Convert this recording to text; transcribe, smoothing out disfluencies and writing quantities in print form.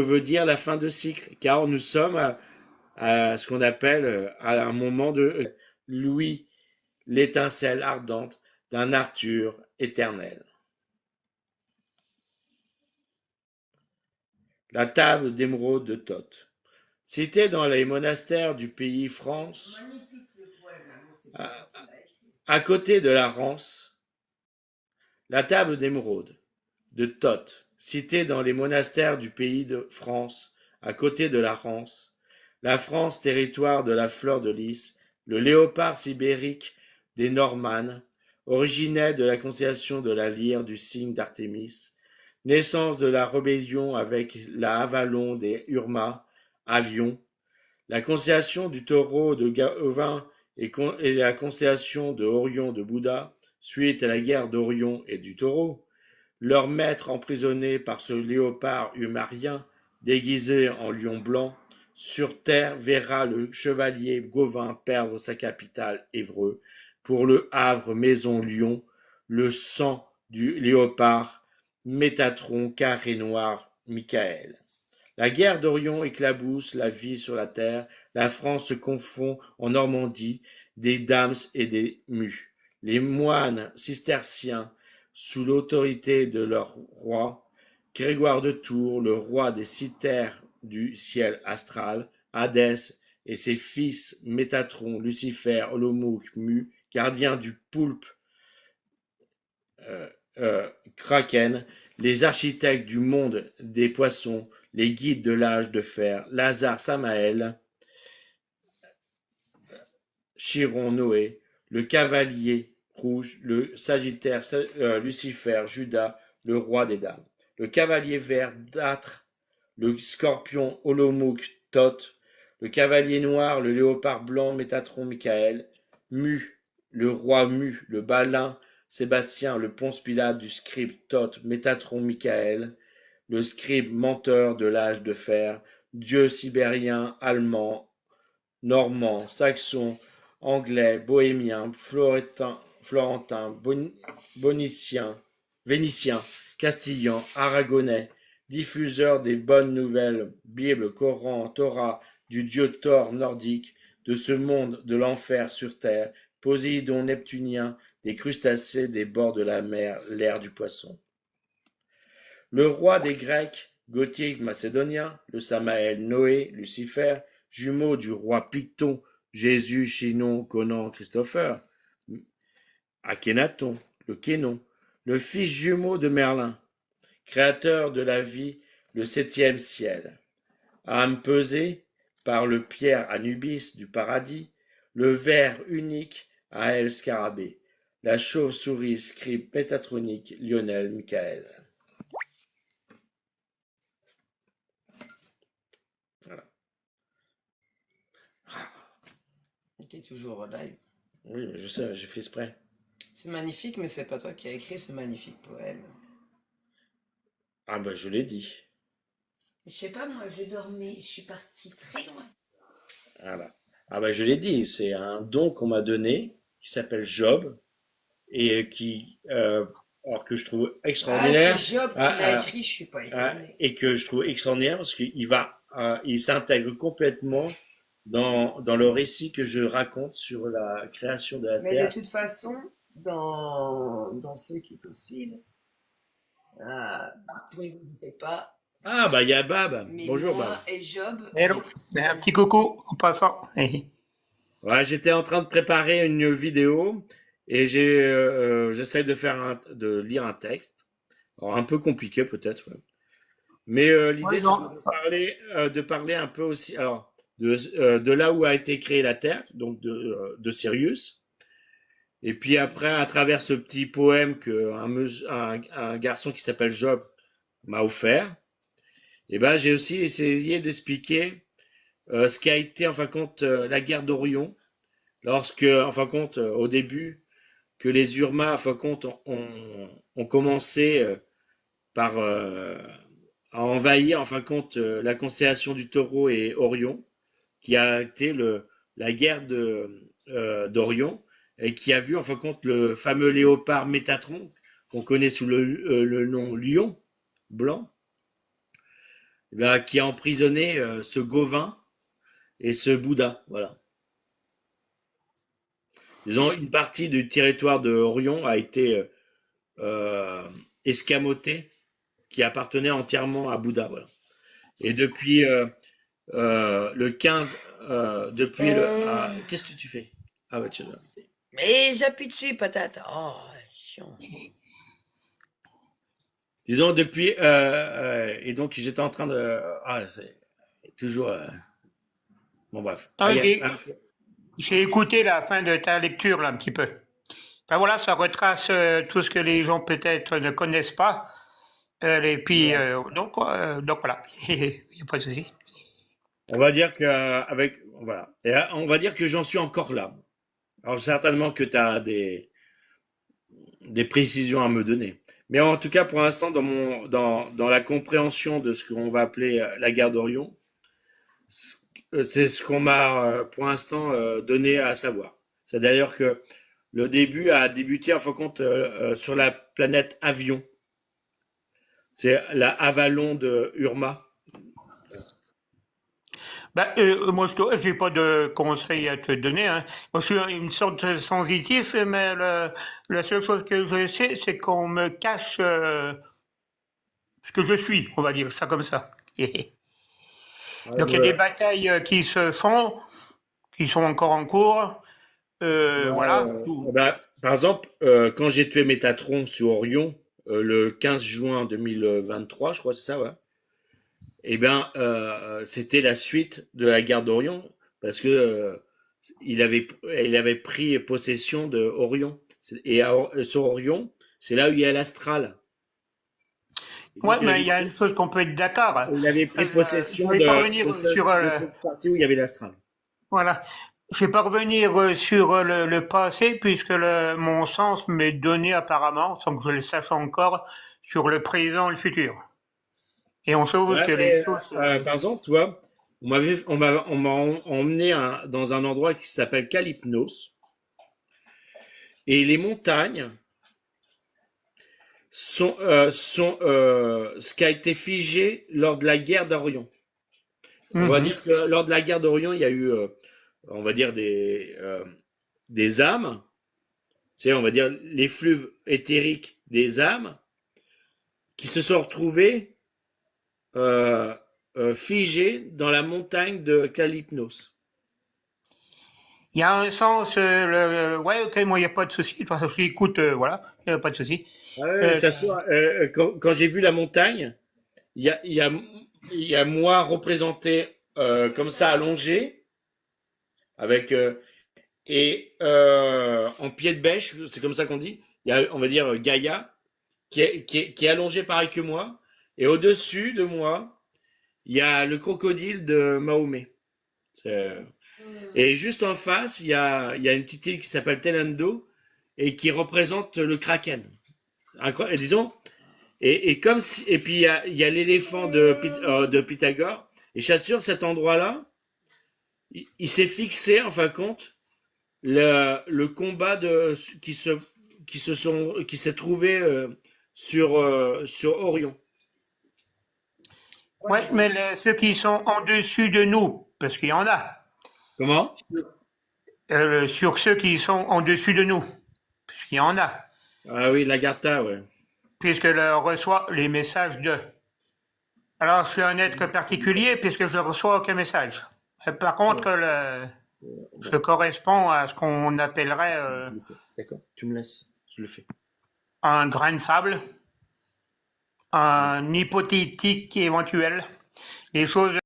veut dire la fin de cycle, car nous sommes à ce qu'on appelle à un moment de Louis, l'étincelle ardente d'un Arthur éternel. La table d'émeraude de Thoth. Citée dans les monastères du pays France, à côté de la Rance, la table d'émeraude de Thoth, citée dans les monastères du pays de France, à côté de la Rance, la France, territoire de la fleur de lys, le léopard sibérique des Normannes, originaire de la constellation de la lyre du signe d'Artémis, naissance de la rébellion avec la Avalon des Urma, Avion, la constellation du taureau de Gavin et la constellation de Orion de Bouddha, suite à la guerre d'Orion et du taureau, leur maître emprisonné par ce léopard humarien, déguisé en lion blanc, sur terre verra le chevalier Gauvin perdre sa capitale Évreux, pour le Havre maison Lyon, le sang du léopard, Métatron carré noir Michael. La guerre d'Orion éclabousse la vie sur la terre, la France se confond en Normandie, des dames et des mus. Les moines cisterciens, sous l'autorité de leur roi, Grégoire de Tours, le roi des cithères du ciel astral, Hadès et ses fils Métatron, Lucifer, Olomouc, Mu, gardien du poulpe, Kraken, les architectes du monde des poissons, les guides de l'âge de fer, Lazare, Samaël, Chiron, Noé, le cavalier rouge, le sagittaire, Lucifer, Judas, le roi des dames, le cavalier vert, Dâtre, le scorpion, Olomouc, Thoth, le cavalier noir, le léopard blanc, Métatron, Michael, Mu, le roi Mu, le balin, Sébastien, le Ponce Pilate du scribe Thoth, Métatron, Michael, le scribe menteur de l'âge de fer, dieu sibérien, allemand, normand, saxon, anglais, bohémien, florentin, vénitien, castillan, aragonais, diffuseur des bonnes nouvelles, Bible, Coran, Torah, du dieu Thor nordique, de ce monde de l'enfer sur terre, Poséidon neptunien, des crustacés des bords de la mer, l'air du poisson. Le roi des Grecs, gothique macédonien, le Samaël Noé, Lucifer, jumeau du roi Picton, Jésus, Chinon, Conan, Christopher, Akhenaton, le Kénon, le fils jumeau de Merlin, créateur de la vie, le septième ciel, âme pesée par le pierre Anubis du paradis, le ver unique à El Scarabée, la chauve-souris scribe métatronique Lionel Michael. Voilà. T'es toujours au live. Oui, mais je sais, j'ai fait exprès. C'est magnifique, mais c'est pas toi qui as écrit ce magnifique poème. Ah ben je l'ai dit. Je sais pas, moi je dormais, je suis partie très loin. Voilà. Ah ben je l'ai dit, c'est un don qu'on m'a donné qui s'appelle Job et qui alors que je trouve Ah, extraordinaire c'est Job qui l'a écrit, je suis pas étonné. et que je trouve extraordinaire parce il s'intègre complètement dans le récit que je raconte sur la création de la Mais Terre. de toute façon, dans ceux qui te suivent, vous ne savez pas, Ah bah il y a Bab. mais Bonjour Bab. moi et Job, Hello, un petit coucou en passant. Ouais, j'étais en train de préparer une vidéo et j'essaie de lire un texte. Alors, un peu compliqué peut-être, ouais. Mais l'idée Oui, c'est non, de parler un peu aussi alors de là où a été créée la Terre, donc de Sirius. Et puis après, à travers ce petit poème que un garçon qui s'appelle Job m'a offert, et ben j'ai aussi essayé d'expliquer ce qui a été en fin de compte la guerre d'Orion, lorsque en fin de compte au début que les Urma en fin de compte ont commencé par à envahir en fin de compte la constellation du Taureau et Orion, qui a été la guerre d'Orion et qui a vu en fin de compte le fameux léopard Métatron qu'on connaît sous le nom lion blanc qui a emprisonné ce Gauvin et ce Bouddha. Voilà. Disons, une partie du territoire de Orion a été escamotée, qui appartenait entièrement à Bouddha. Voilà. Et depuis le 15, depuis le... qu'est-ce que tu fais? Ah ouais, tu l'as. Mais j'appuie dessus, patate. Oh, chiant. Disons, depuis... et donc, j'étais en train de... Ah, c'est toujours... bon, bref. Ah, j'ai écouté la fin de ta lecture, là, un petit peu. Enfin voilà, ça retrace tout ce que les gens peut-être ne connaissent pas. Et puis, donc voilà, il n'y a pas de souci. On va dire que avec voilà, et on va dire que j'en suis encore là. Alors certainement que tu as des précisions à me donner. Mais en tout cas, pour l'instant, dans la compréhension de ce qu'on va appeler la guerre d'Orion, c'est ce qu'on m'a pour l'instant donné à savoir. C'est d'ailleurs que le début a débuté en fin de compte sur la planète Avion. C'est la Avalon de Urma. Moi, je n'ai pas de conseils à te donner. Hein. Moi, je suis une sorte de sensitif, mais la seule chose que je sais, c'est qu'on me cache ce que je suis, on va dire ça comme ça. Donc, il y a des batailles qui se font, qui sont encore en cours. Voilà. Par exemple, quand j'ai tué Métatron sur Orion, le 15 juin 2023, je crois, c'est ça, ouais. Eh bien, c'était la suite de la guerre d'Orion, parce que il avait pris possession de Orion. Et sur Orion, c'est là où il y a l'astral. Ouais, mais il y a une chose qu'on peut être d'accord. Il avait pris possession je vais pas revenir de cette partie où il y avait l'astral. Voilà. Je vais pas revenir sur le passé, puisque mon sens m'est donné apparemment, sans que je le sache encore, sur le présent et le futur. Et on sauve que les choses... par exemple, tu vois, on m'a emmené dans un endroit qui s'appelle Calypnos. Et les montagnes sont ce qui a été figé lors de la guerre d'Orion. On va dire que lors de la guerre d'Orion, il y a eu, on va dire, des âmes. C'est, on va dire, les flux éthériques des âmes qui se sont retrouvés figés dans la montagne de Calypnos. Il y a un sens, ouais, ok, moi, il n'y a pas de souci. Parce que j'écoute, voilà, il n'y a pas de souci. Quand j'ai vu la montagne, il y a moi représenté comme ça allongé, avec et en pied de bêche, c'est comme ça qu'on dit. Il y a, on va dire, Gaïa qui est allongé pareil que moi, et au-dessus de moi, il y a le crocodile de Mahomet. Et juste en face, il y a une petite île qui s'appelle Telendo et qui représente le kraken. Incroyable, disons. Et comme si, et puis il y a l'éléphant de Pythagore. Et je suis sûr, cet endroit-là, il s'est fixé en fin de compte le combat qui s'est trouvé sur Orion. Ouais, mais ceux qui sont en dessus de nous, parce qu'il y en a. Comment? Sur ceux qui sont en dessus de nous, parce qu'il y en a. Ah oui, l'Agartha, ouais. Puisque je reçois les messages de. Alors, je suis un être particulier puisque je ne reçois aucun message. Par contre, je correspond à ce qu'on appellerait D'accord, tu me laisses, je le fais. Un grain de sable, un hypothétique éventuel, des choses